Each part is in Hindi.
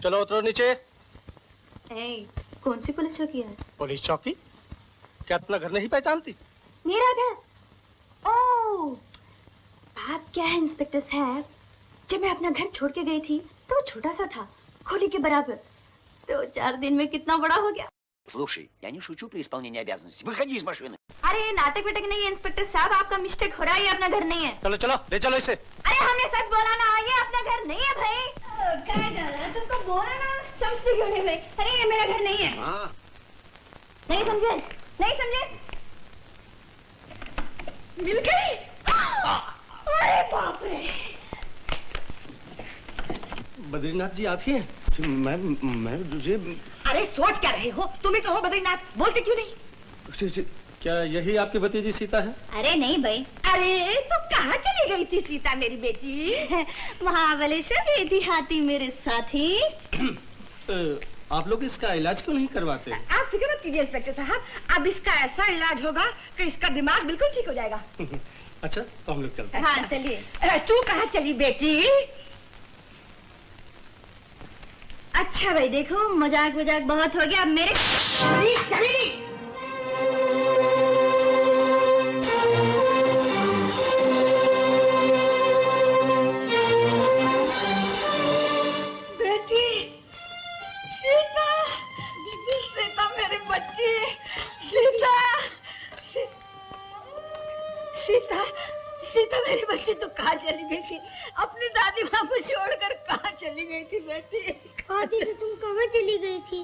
चलो उतरो नीचे। कौन सी पुलिस चौकी है? पुलिस चौकी? क्या अपना घर नहीं पहचानती? मेरा घर? ओह, बात क्या है इंस्पेक्टर साहब, जब मैं अपना घर छोड़ के गई थी तो वो छोटा सा था, खोली के बराबर। 2-4 दिन में कितना बड़ा हो गया। Слушай, я не шучу при исполнении обязанностей. Выходи из машины. अरे नाटक विटक नहीं है इंस्पेक्टर साहब, आपका मिस्टेक हो रहा है, ये अपना घर नहीं है। चलो चलो ले चलो इसे। अरे हमने सच बोला ना, ये अपना घर नहीं है भाई। क्या कर रहा है, तुमको बोला ना, समझते क्यों नहीं भाई? अरे ये मेरा घर नहीं है। हाँ। नहीं समझे, नहीं समझे। मिल गई। अरे बाप रे। बद्रीनाथ जी आप ही हैं? मैं तुझे। अरे सोच क्या रहे हो, तुम ही तो हो बद्रीनाथ, बोलते क्यों नहीं? क्या यही आपकी भतीजी सीता है? अरे नहीं भाई। अरे तो कहाँ चली गई थी सीता मेरी बेटी? महाबलेश्वर गई थी हाथी मेरे साथी। आप लोग इसका इलाज क्यों नहीं करवाते? आप फिक्र मत कीजिए इंस्पेक्टर साहब, अब इसका ऐसा इलाज होगा कि इसका दिमाग बिल्कुल ठीक हो जाएगा। अच्छा तो हम लोग चलते हैं। हाँ चलिए। तू कहाँ चली बेटी? अच्छा भाई देखो, मजाक वजाक बहुत हो गया, अब मेरे बेटी सीता, सीता मेरी बच्ची, सीता सीता सीता मेरी बच्ची तो कहाँ चली गई थी? अपनी दादी माँ को छोड़कर कहाँ चली गई थी बेटी? दीदी तुम कहाँ चली गई थी?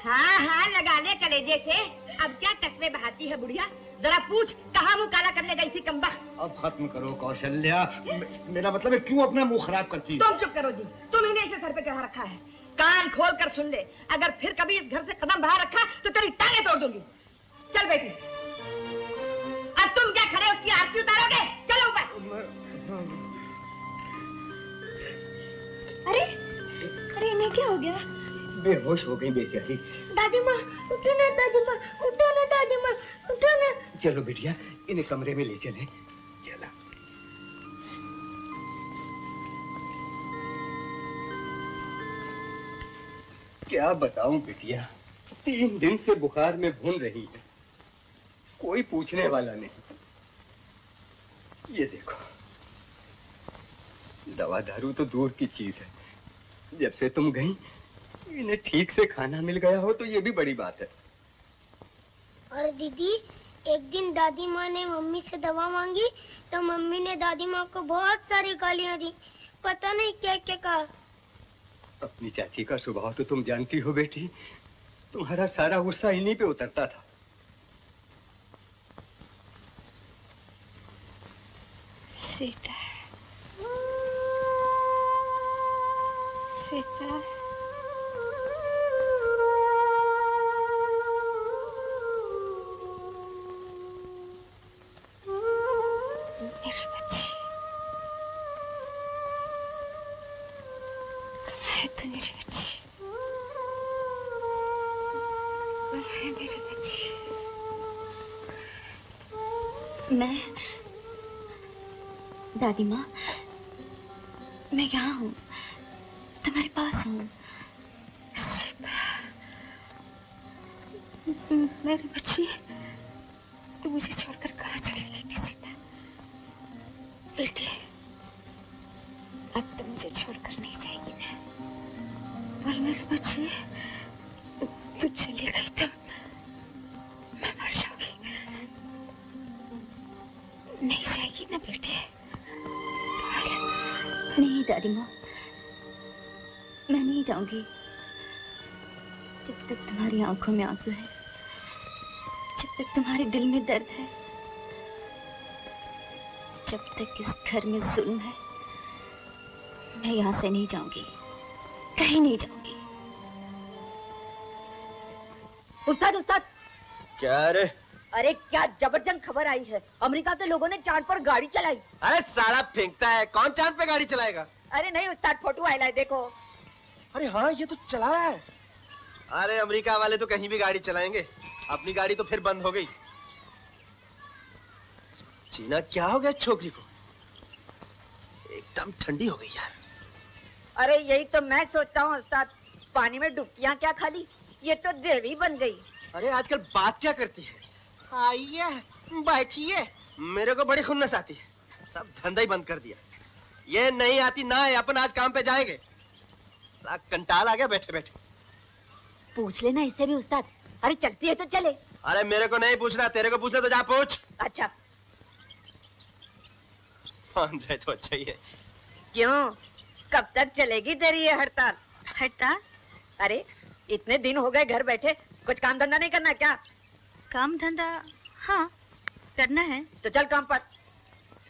हाँ हाँ लगा ले कलेजे से, अब क्या कस्मे बहाती है बुढ़िया? जरा पूछ कहाँ मुँह काला करने गई थी कमबख्त? अब खत्म करो कौशल्या, मेरा मतलब है क्यों अपना मुंह खराब करती है? तुम चुप करो जी, तुम ही ने इसे सर पे चढ़ा रखा है। कान खोल कर सुन ले, अगर फिर कभी इस घर से कदम बाहर रखा तो तेरी टांगें तोड़ दूंगी। चल बेटी, अब तुम क्या खड़े उसकी आरती उतारोगे? चलो ऊपर। अरे अरे इन्हें क्या हो गया? बेहोश हो गई बेचारी। दादी माँ उठो ना, दादी माँ उठो ना, दादी माँ उठो ना। चलो बिटिया इन्हें कमरे में ले चले। चला। क्या बताऊं बिटिया, 3 दिन से बुखार में भून रही है, कोई पूछने वाला नहीं। ये देखो, दवा दारू तो दूर की चीज है, जब से तुम गई इन्हें ठीक से खाना मिल गया हो तो ये भी बड़ी बात है। और दीदी एक दिन दादी माँ ने मम्मी से दवा मांगी तो मम्मी ने दादी माँ को बहुत सारी गालियाँ दी, पता नहीं क्या क्या कहा। अपनी चाची का स्वभाव तो तुम जानती हो बेटी, तुम्हारा सारा गुस्सा इन्हीं पे उतरता था। सीता सीता मेरी बच्ची, कहाँ है तू मेरी बच्ची? कहाँ है मेरी बच्ची? मैं दादी माँ, मैं यहाँ हूँ, तुम्हारे पास हूँ। मेरी बच्ची, तू मुझे छोड़कर कहाँ चली गई थी सीता? बेटी, अब तो मुझे छोड़कर नहीं जाएगी ना? और मेरी बच्ची, तू चली गई तो मैं मर जाऊंगी। नहीं जाएगी ना बेटी? नहीं दादी माँ, मैं नहीं जाऊंगी जब तक तुम्हारी आंखों में आंसू है, जब तक तुम्हारे दिल में दर्द है, जब तक इस घर में जुल्म है, मैं यहाँ से नहीं जाऊंगी, कहीं नहीं जाऊंगी। उस्ताद उस्ताद। क्या रे? अरे क्या जबरदस्त खबर आई है, अमेरिका के लोगों ने चांद पर गाड़ी चलाई। अरे साला फेंकता है, कौन चांद पे गाड़ी चलाएगा? अरे नहीं उस्ताद, फोटो आया है देखो। अरे हाँ ये तो चला है। अरे अमेरिका वाले तो कहीं भी गाड़ी चलाएंगे, अपनी गाड़ी तो फिर बंद हो गई। चीना क्या हो गया छोकरी को, एकदम ठंडी हो गई यार। अरे यही तो मैं सोचता हूँ उस्ताद, पानी में डुबकियां क्या खाली, ये तो देवी बन गई। अरे आजकल बात क्या करती है? आइए बैठिए। मेरे को बड़ी खुन्नस आती है, सब धंधा ही बंद कर दिया। ये नहीं आती ना है, अपन आज काम पे जाएंगे। कंटाल आ गया बैठे बैठे। पूछ लेना इससे भी उस्ताद। अरे चलती है तो चले। अरे मेरे को नहीं पूछना, तेरे को पूछना तो जा पूछ। अच्छा मान जाए तो अच्छा ही है। क्यों, कब तक चलेगी तेरी ये हड़ताल? हड़ताल? अरे इतने दिन हो गए घर बैठे, कुछ काम धंधा नहीं करना क्या? काम धंधा हाँ करना है। तो चल काम पर।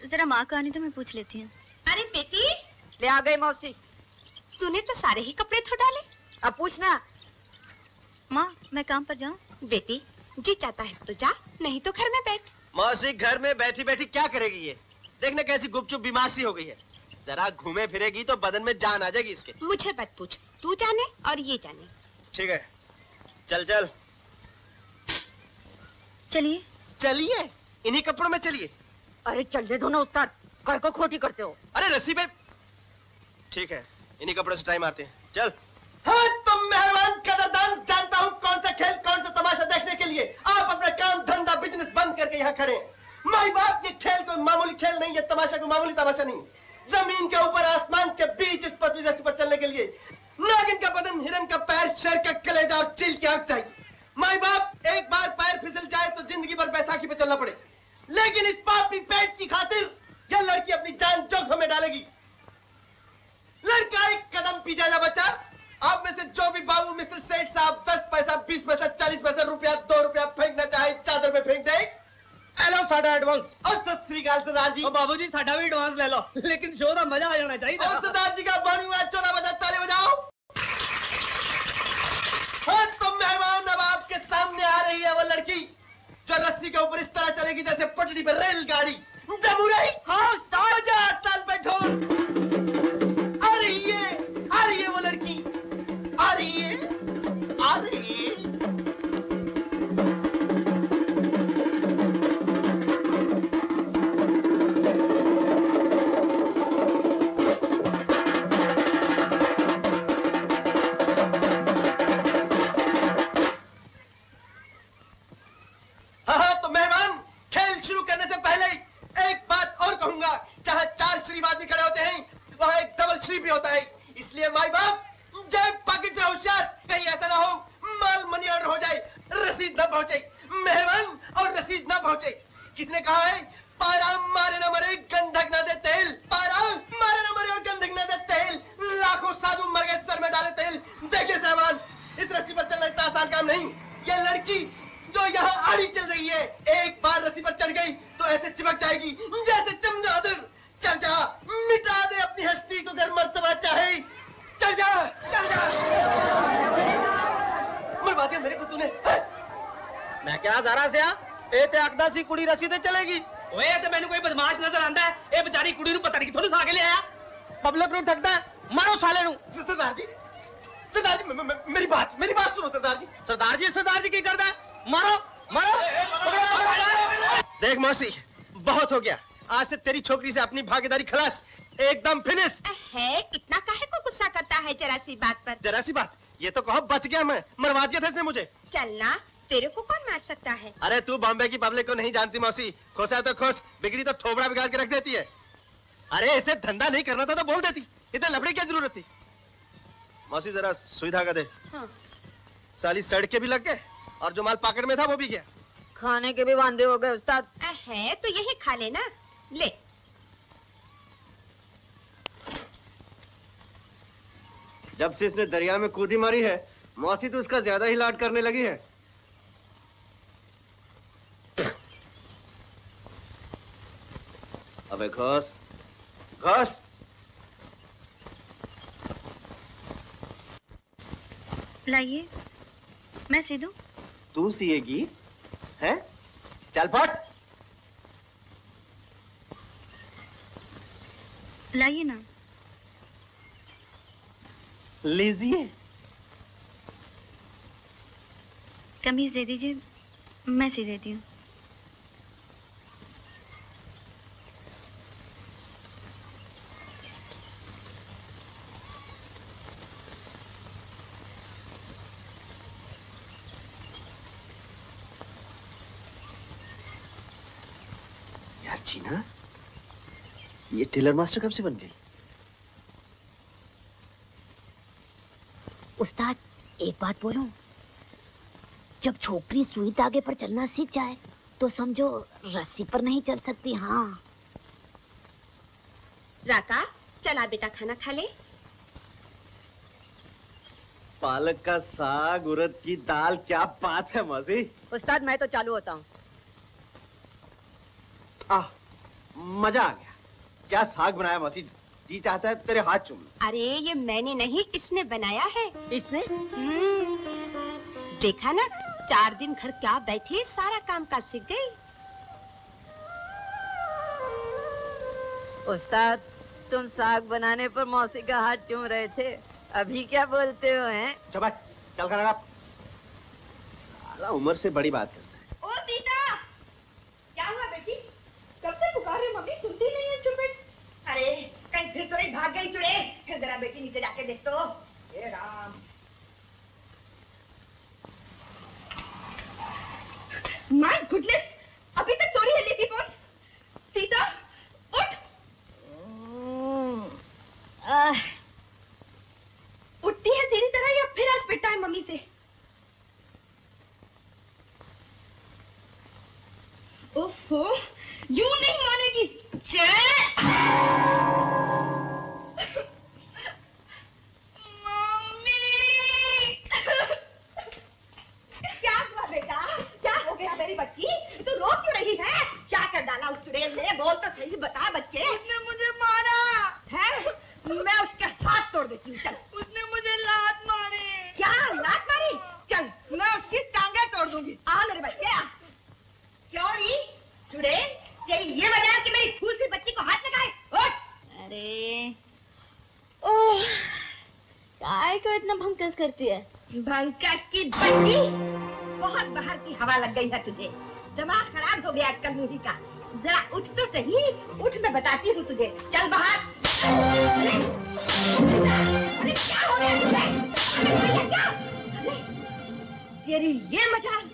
जरा माँ का आने तो मैं पूछ लेती हूँ। अरे बेटी, ले आ गई मौसी। तूने तो सारे ही कपड़े धो डाले। अब पूछना। माँ मैं काम पर जाऊँ? बेटी जी चाहता है तो जा, नहीं तो घर में बैठ। मौसी घर में बैठी बैठी क्या करेगी ये? देखना कैसी गुपचुप बीमार सी हो गई है। जरा घूमे फिरेगी तो बदन में जान आ जाएगी इसके। मुझे मत पूछ, तू जाने और ये जाने। ठीक है चल चल चलिए। चलिए, इन्हीं कपड़ों में चलिए। अरे चल दे दो ना उस्ताद, काय को खोटी करते हो? अरे रस्सी पे। ठीक है इन्हीं कपड़ों से ट्राई मारते हैं, चल। हाँ तुम मेहमान कदरदान, जानता हूँ कौन सा खेल कौन सा तमाशा देखने के लिए आप अपना काम धंधा बिजनेस बंद करके यहाँ खड़े हैं। माई बाप, ये खेल कोई मामूली खेल नहीं, ये तमाशा कोई मामूली तमाशा नहीं। जमीन के ऊपर आसमान के बीच इस पतली रस्सी पर चलने के लिए नागिन का बदन, हिरन का पैर, शेर का कलेजा और चील की आंख चाहिए। माई बाप, एक बार पैर फिसल जाए तो जिंदगी भर बैसाखी पे चलना पड़े, लेकिन इस पापी पेट की खातिर यह लड़की अपनी जान जोखिम में डालेगी। लड़का एक कदम पीछे जा बच्चा। आप में से जो भी बाबू मिस्टर सेठ साहब 10 पैसा, 20 पैसा, 40 पैसा, रुपया, 2 रुपया फेंकना चाहे चादर में फेंक दे। हेलो साडा एडवांस। और सत श्री अकाल सरदार जी। ओ बाबूजी साडा भी एडवांस ले लो, लेकिन शो का मजा आ जाना चाहिए। और सरदार जी का बाणी हुआ चोला बजा, ताली बजाओ। हाँ तो मेहमान, अब आपके सामने आ रही है वो लड़की जो रस्सी के ऊपर इस तरह चलेगी जैसे पटरी पर रेलगाड़ी। जमुराई हाँ ताजा ताल पे ढोल। आ रही है वो लड़की, आ रही है। हाँ तो मेहमान, खेल शुरू करने से पहले एक बात और कहूंगा। जहाँ 4 शरीफ आदमी खड़े होते हैं वहाँ एक डबल शरीफ भी होता है। इसलिए माई बाप, जेब पॉकेट से होशियार, कहीं ऐसा ना हो माल मनी ऑर्डर हो जाए, रसीद न पहुंचे। मेहमान और रसीद न पहुंचे। किसने कहा है पारा मारे न मरे गंधक न दे तेल। पारा मारे न मरे और गंधक न दे तेल। लाखों साधु मर गए सर में डाले तेल। देखिए साहबान, इस रस्सी पर चलना इतना आसान काम नहीं। ये लड़की जो यहाँ आड़ी चल रही है, एक बार रस्सी पर चढ़ गई तो ऐसे चिपक जाएगी जैसे चमगादड़। चढ़ जा, मिटा दे अपनी हस्ती को अगर मर्तबा चाहे। चढ़ जा, चढ़ जा। मरवा दिया मेरे को तूने। मैं क्या जरा से ए ते आखदा सी कुड़ी रस्सी ते चलेगी। ओए ते मैनू कोई बदमाश नजर आंदा है। ए बेचारी कुड़ी नु पता नहीं किथों सा के ले आया। पब्लिक नु ठगदा है, मारो साले नु। सरदार जी, मेरी बात सुनो सरदार जी की करदा है? मारो मारो। देख मौसी, बहुत हो गया। आज से तेरी छोकरी से अपनी भागीदारी खलास, एकदम फिनिश है। कितना काहे को गुस्सा करता है जरा सी बात पर? जरा सी बात, ये तो कहो बच गया मैं, मरवा दिया था इसने मुझे। चलना, तेरे को कौन मार सकता है? अरे तू बॉम्बे की पब्लिक को नहीं जानती मौसी। खोसा तो खोस, बिगड़ी तो थोबड़ा बिगाड़ के रख देती है। अरे इसे धंधा नहीं करना था तो बोल देती, इतने लफड़े क्या जरूरत थी। मौसी जरा सुई धागा दे। हाँ। साली सड़क के भी लग गए और जो माल पॉकेट में था वो भी गया। खाने के भी वांदे हो गए उस्ताद। है तो यही खा लेना। ले। जब से इसने दरिया में कूदी मारी है, मौसी तो उसका ज्यादा ही लाड करने लगी है। अबे घोस घोस। लाइए, मैं सी दूं? तू सिएगी हैं? चल फट। लाइए ना। लीजिए। कमीज दे दीजिए, मैं सी देती हूँ। जीना, ये टेलर मास्टर कब से बन गई? उस्ताद, एक बात बोलूं? जब छोकरी सुई धागे पर चलना सीख जाए तो समझो रस्सी पर नहीं चल सकती। हाँ राका, चला बेटा खाना खा ले। पालक का साग, उड़द की दाल, क्या बात है मौसी। उस्ताद मैं तो चालू होता हूँ। मजा आ गया। क्या साग बनाया मौसी, जी चाहता है तेरे हाथ चूम लूं। अरे ये मैंने नहीं, इसने बनाया है। इसने? देखा ना, 4 दिन घर क्या बैठी सारा काम काज सीख गई। उस्ताद, तुम साग बनाने पर मौसी का हाथ चूम रहे थे, अभी क्या बोलते हो हैं? चल चल कर उम्र से बड़ी बात करता है। ओ सीता, क्या हुआ बेटी? कब से पुकार रहे मम्मी, सुनती नहीं है चुड़ैल? अरे कहीं फिर तो नहीं भाग गई चुड़ैल? जरा बेटी नीचे जाके देख तो। हे राम। माय गुडनेस, अभी तक सो रही है लेटी पोत। सीता उठ। उठती है तेरी तरह या फिर आज पिटा है मम्मी से? ओफो, यूं नहीं मानेगी। मम्मी, क्या हुआ बेटा? क्या हो गया मेरी बच्ची? तू रो क्यों रही है? क्या कर डाला उस चुड़ैल ने? बोल तो सही, बता बच्चे। उसने मुझे मारा है। मैं उसके हाथ तोड़ देती हूँ। चल। उसने मुझे लात मारी। क्या लात मारी? चल मैं उसकी टांगे तोड़ दूंगी। आ मेरे बच्चे आ। क्यों री चुड़ैल, तेरी ये वजह कि मेरी फूल सी बच्ची को हाथ लगाए? उठ। अरे ओह, काय को इतना भंकस करती है? भंकस की बच्ची, बहुत बाहर की हवा लग गई है तुझे। दिमाग खराब हो गया कल मुही का। जरा उठ तो सही। उठ, मैं बताती हूँ तुझे। चल बाहर। अरे क्या हो गया तुझे? क्या? अरे तेरी ये मजाल,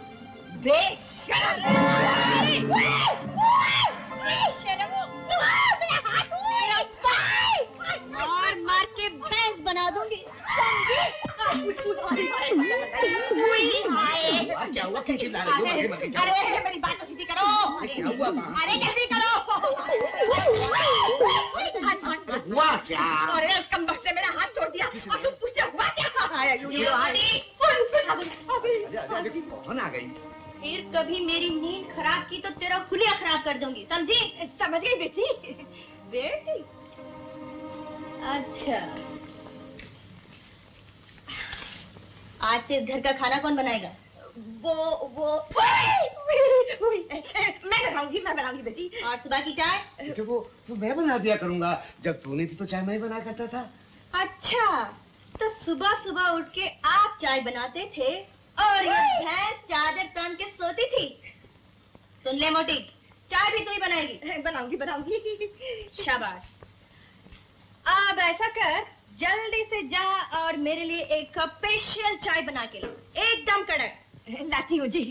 बेशरम। मार मार के भैंस बना दूंगी, समझी? क्या हुआ, क्या चिल्ला रही हो? अरे मेरी बात तो सीधी करो। अरे जल्दी करो। हुआ क्या? अरे उसका मुख से मेरा हाथ छोड़ दिया और तुम पूछते हुआ क्या? कौन आ गई? फिर कभी मेरी नींद खराब की तो तेरा हुलिया खराब कर दूंगी, समझी? समझ गई बेटी? बेटी, अच्छा आज से इस घर का खाना कौन बनाएगा? वो मैं बनाऊंगी बेटी। और सुबह की चाय? तो वो मैं बना दिया करूंगा। जब तू नहीं थी तो चाय मैं ही बना करता था। अच्छा, तो सुबह सुबह उठ के आप चाय बनाते थे और ये भैंस चादर तान के सोती थी। सुन ले मोटी, चाय भी तू ही बनाएगी? बनाऊंगी। शाबाश। अब ऐसा कर, जल्दी से जा और मेरे लिए एक कप स्पेशल चाय बना के ला, एकदम कड़क। लाती हूँ जी।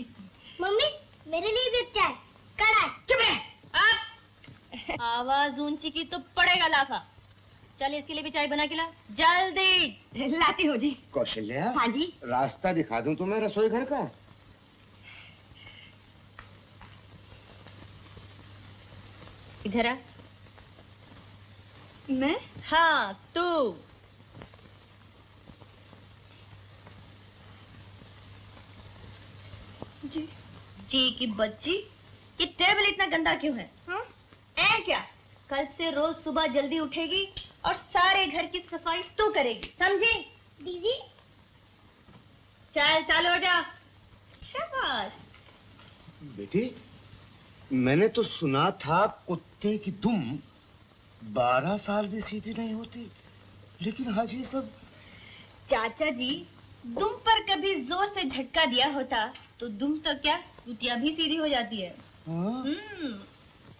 मम्मी, मेरे लिए भी चाय कड़क। चुप रह। अब आवाज ऊंची की तो पड़ेगा लाफा। चल इसके लिए भी चाय बना के ला, जल्दी। लाती हूँ जी। कौशल्या, हाँ जी। रास्ता दिखा दूं तुम्हें रसोई घर का? इधर आ। मैं? हाँ तू। जी। जी की बच्ची, ये टेबल इतना गंदा क्यों है? हाँ? ऐ क्या, कल से रोज सुबह जल्दी उठेगी और सारे घर की सफाई तू करेगी, समझी? दीदी, चल चालू हो जा। शाबाश। बेटी, मैंने तो सुना था कुत्ते की दुम 12 साल भी सीधी नहीं होती, लेकिन आज ये सब। चाचा जी, दुम पर कभी जोर से झटका दिया होता तो दुम तो क्या, कुतिया भी सीधी हो जाती है। हाँ?